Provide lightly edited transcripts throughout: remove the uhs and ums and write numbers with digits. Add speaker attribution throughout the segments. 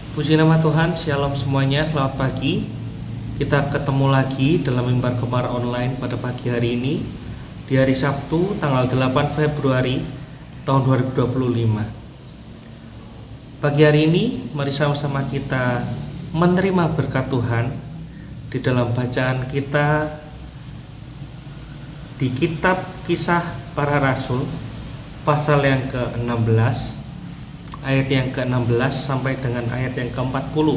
Speaker 1: Puji nama Tuhan, Shalom semuanya, selamat pagi. Kita ketemu lagi dalam mimbar Gemar online pada pagi hari ini, di hari Sabtu tanggal 8 Februari tahun 2025. Pagi hari ini, mari sama-sama kita menerima berkat Tuhan di dalam bacaan kita di kitab Kisah Para Rasul, pasal yang ke-16, ayat yang ke-16 sampai dengan ayat yang ke-40.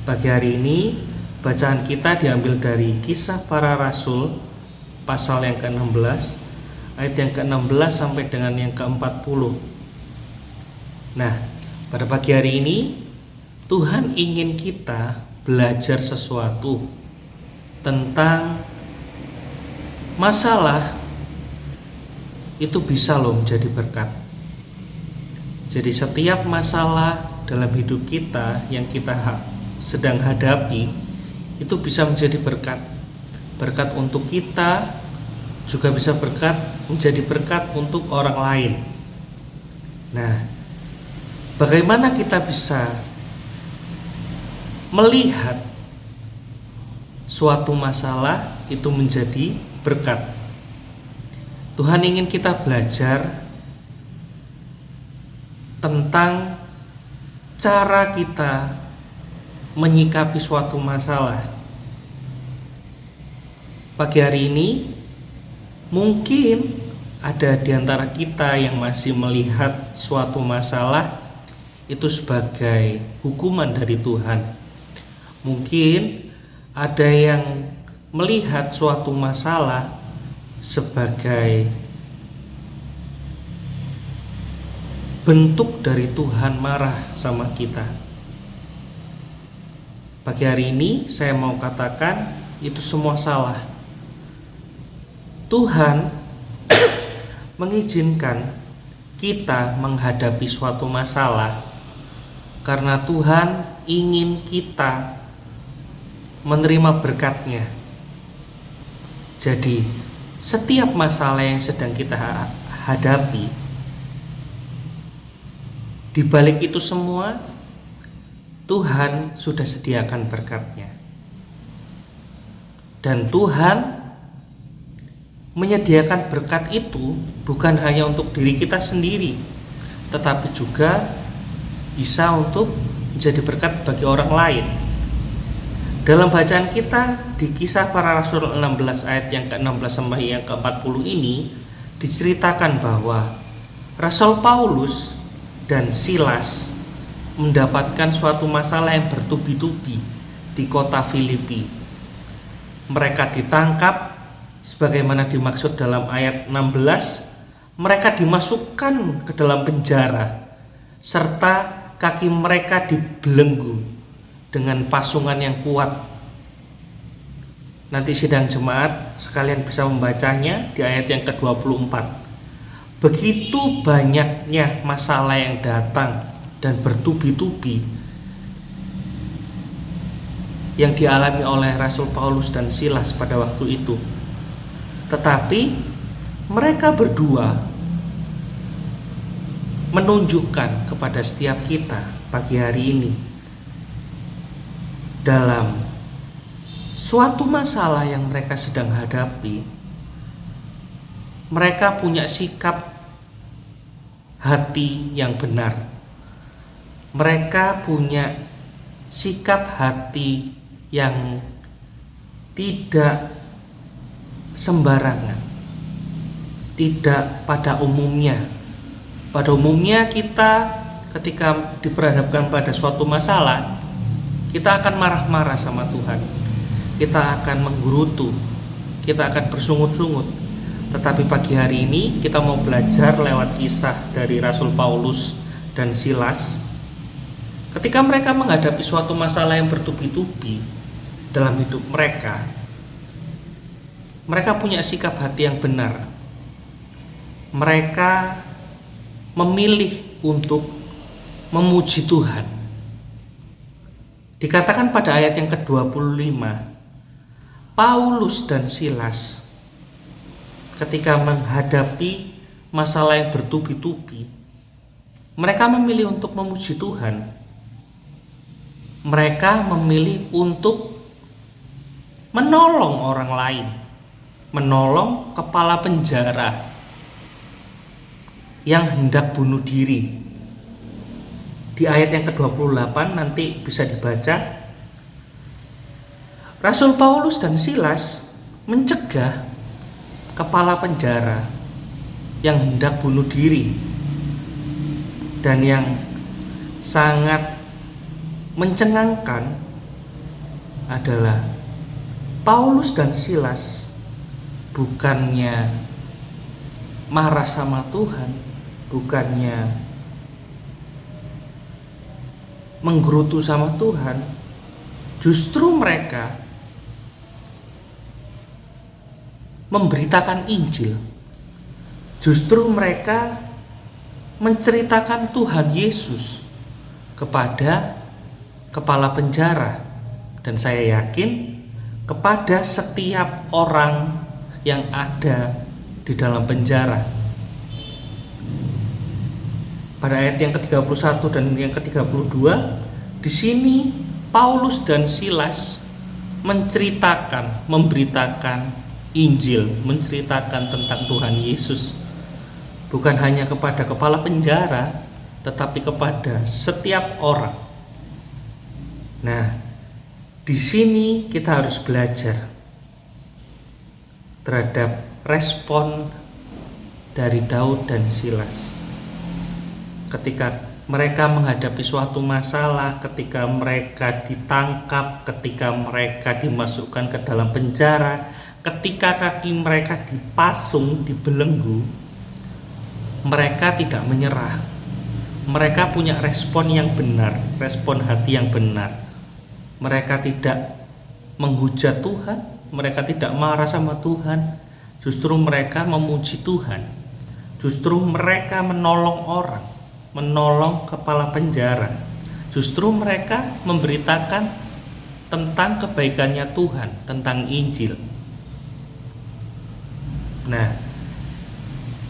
Speaker 1: Pagi hari ini bacaan kita diambil dari Kisah Para Rasul pasal yang ke-16, ayat yang ke-16 sampai dengan yang ke-40. Nah, pada pagi hari ini Tuhan ingin kita belajar sesuatu tentang masalah itu bisa loh menjadi berkat. Jadi setiap masalah dalam hidup kita yang kita sedang hadapi itu bisa menjadi berkat. Berkat untuk kita, juga bisa menjadi berkat untuk orang lain. Nah, bagaimana kita bisa melihat suatu masalah itu menjadi berkat? Tuhan ingin kita belajar tentang cara kita menyikapi suatu masalah. Pagi hari ini mungkin ada di antara kita yang masih melihat suatu masalah itu sebagai hukuman dari Tuhan. Mungkin ada yang melihat suatu masalah sebagai bentuk dari Tuhan marah sama kita. Pagi hari ini saya mau katakan itu semua salah. Tuhan mengizinkan kita menghadapi suatu masalah karena Tuhan ingin kita menerima berkat-Nya. Jadi setiap masalah yang sedang kita hadapi, di balik itu semua, Tuhan sudah sediakan berkat-Nya. Dan Tuhan menyediakan berkat itu bukan hanya untuk diri kita sendiri, tetapi juga bisa untuk menjadi berkat bagi orang lain. Dalam bacaan kita di Kisah Para Rasul 16 ayat yang ke-16 sampai yang ke-40 ini diceritakan bahwa Rasul Paulus dan Silas mendapatkan suatu masalah yang bertubi-tubi di kota Filipi. Mereka ditangkap sebagaimana dimaksud dalam ayat 16. Mereka dimasukkan ke dalam penjara serta kaki mereka dibelenggu dengan pasungan yang kuat. Nanti sidang jemaat sekalian bisa membacanya di ayat yang ke-24. Begitu banyaknya masalah yang datang dan bertubi-tubi yang dialami oleh Rasul Paulus dan Silas pada waktu itu. Tetapi mereka berdua menunjukkan kepada setiap kita pagi hari ini, dalam suatu masalah yang mereka sedang hadapi, mereka punya sikap hati yang benar. Mereka punya sikap hati yang tidak sembarangan, tidak pada umumnya. Pada umumnya kita ketika diperhadapkan pada suatu masalah, kita akan marah-marah sama Tuhan. Kita akan menggerutu, kita akan bersungut-sungut. Tetapi pagi hari ini kita mau belajar lewat kisah dari Rasul Paulus dan Silas. Ketika mereka menghadapi suatu masalah yang bertubi-tubi dalam hidup mereka, mereka punya sikap hati yang benar. Mereka memilih untuk memuji Tuhan. Dikatakan pada ayat yang ke-25, Paulus dan Silas ketika menghadapi masalah yang bertubi-tubi, mereka memilih untuk memuji Tuhan. mereka memilih untuk menolong orang lain, menolong kepala penjara yang hendak bunuh diri. Di ayat yang ke-28 nanti bisa dibaca, Rasul Paulus dan Silas mencegah kepala penjara yang hendak bunuh diri. Dan yang sangat mencengangkan adalah Paulus dan Silas bukannya marah sama Tuhan, bukannya menggerutu sama Tuhan, justru mereka memberitakan Injil. Justru mereka menceritakan Tuhan Yesus kepada kepala penjara, dan saya yakin kepada setiap orang yang ada di dalam penjara. Pada ayat yang ke-31 dan yang ke-32, di sini Paulus dan Silas menceritakan, memberitakan Injil, menceritakan tentang Tuhan Yesus, bukan hanya kepada kepala penjara, tetapi kepada setiap orang. Nah, di sini kita harus belajar terhadap respon dari Daud dan Silas. Ketika mereka menghadapi suatu masalah, ketika mereka ditangkap, ketika mereka dimasukkan ke dalam penjara, ketika kaki mereka dipasung, dibelenggu, mereka tidak menyerah. Mereka punya respon yang benar, respon hati yang benar. Mereka tidak menghujat Tuhan, mereka tidak marah sama Tuhan. Justru mereka memuji Tuhan. Justru mereka menolong orang, menolong kepala penjara. Justru mereka memberitakan tentang kebaikannya Tuhan, tentang Injil. Nah,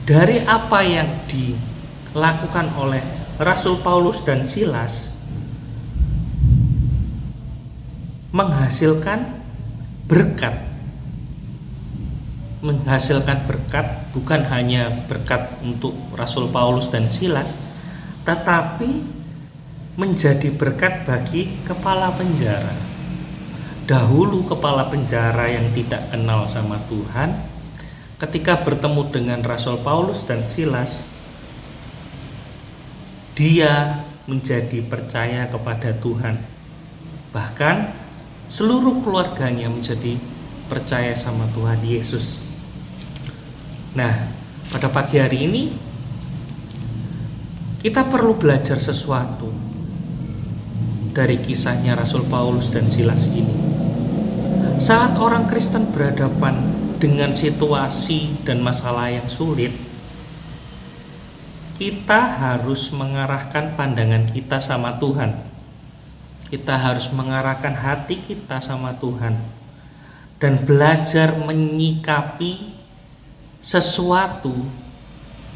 Speaker 1: dari apa yang dilakukan oleh Rasul Paulus dan Silas menghasilkan berkat. Menghasilkan berkat bukan hanya berkat untuk Rasul Paulus dan Silas, tetapi menjadi berkat bagi kepala penjara. Dahulu kepala penjara yang tidak kenal sama Tuhan, ketika bertemu dengan Rasul Paulus dan Silas, dia menjadi percaya kepada Tuhan. Bahkan seluruh keluarganya menjadi percaya sama Tuhan Yesus. Nah, pada pagi hari ini kita perlu belajar sesuatu dari kisahnya Rasul Paulus dan Silas ini. Saat orang Kristen berhadapan dengan situasi dan masalah yang sulit, kita harus mengarahkan pandangan kita sama Tuhan. Kita harus mengarahkan hati kita sama Tuhan dan belajar menyikapi sesuatu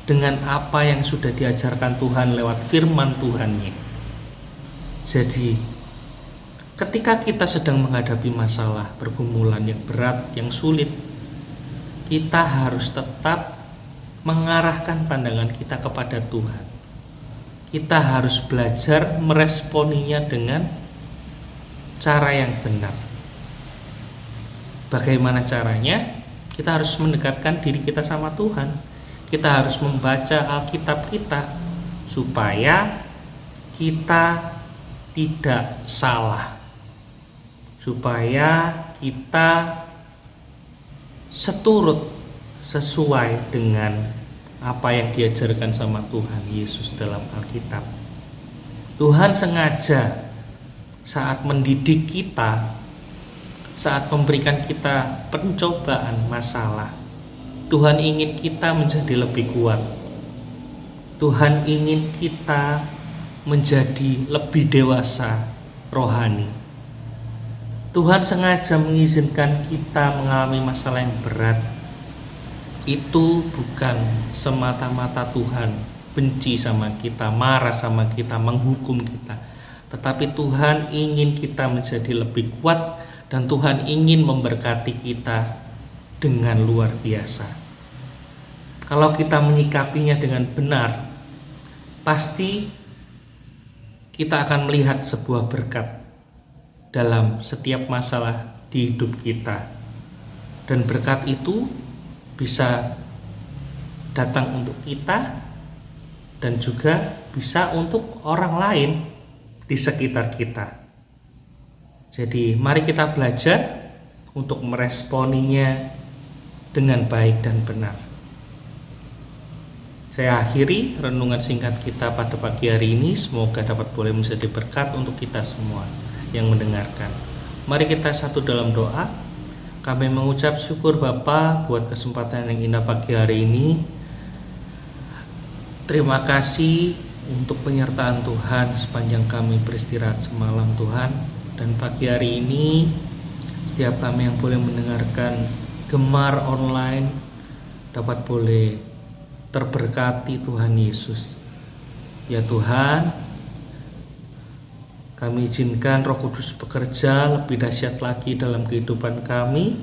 Speaker 1: dengan apa yang sudah diajarkan Tuhan lewat firman Tuhan-Nya. Jadi, ketika kita sedang menghadapi masalah, pergumulan yang berat, yang sulit, kita harus tetap mengarahkan pandangan kita kepada Tuhan. Kita harus belajar meresponinya dengan cara yang benar. Bagaimana caranya? Kita harus mendekatkan diri kita sama Tuhan. Kita harus membaca Alkitab kita supaya kita tidak salah, supaya kita sesuai dengan apa yang diajarkan sama Tuhan Yesus dalam Alkitab. Tuhan sengaja saat mendidik kita, saat memberikan kita pencobaan masalah, Tuhan ingin kita menjadi lebih kuat. Tuhan ingin kita menjadi lebih dewasa rohani. Tuhan sengaja mengizinkan kita mengalami masalah yang berat. Itu bukan semata-mata Tuhan benci sama kita, marah sama kita, menghukum kita, tetapi Tuhan ingin kita menjadi lebih kuat dan Tuhan ingin memberkati kita dengan luar biasa. Kalau kita menyikapinya dengan benar, pasti kita akan melihat sebuah berkat dalam setiap masalah di hidup kita. Dan berkat itu bisa datang untuk kita dan juga bisa untuk orang lain di sekitar kita. Jadi mari kita belajar untuk meresponinya dengan baik dan benar. Saya akhiri renungan singkat kita pada pagi hari ini. Semoga dapat boleh menjadi berkat untuk kita semua yang mendengarkan. Mari kita satu dalam doa. Kami mengucap syukur Bapa buat kesempatan yang indah pagi hari ini. Terima kasih untuk penyertaan Tuhan sepanjang kami beristirahat semalam Tuhan. Dan pagi hari ini setiap kami yang boleh mendengarkan Gemar online dapat boleh terberkati Tuhan Yesus. Ya Tuhan, kami izinkan Roh Kudus bekerja lebih dahsyat lagi dalam kehidupan kami.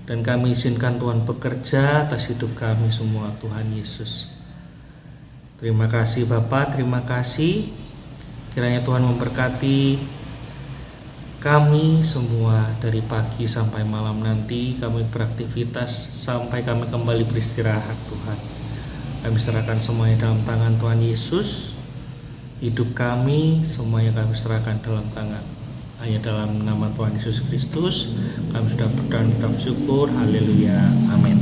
Speaker 1: Dan kami izinkan Tuhan bekerja atas hidup kami semua Tuhan Yesus. Terima kasih Bapa, terima kasih. Kiranya Tuhan memberkati kami semua dari pagi sampai malam nanti. Kami beraktivitas sampai kami kembali beristirahat Tuhan. Kami serahkan semuanya dalam tangan Tuhan Yesus. Hidup kami semuanya kami serahkan dalam tangan. Hanya dalam nama Tuhan Yesus Kristus kami sudah berdoa dan mengucap syukur. Haleluya, amin.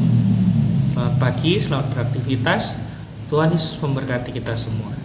Speaker 1: Selamat pagi, selamat beraktivitas. Tuhan Yesus memberkati kita semua.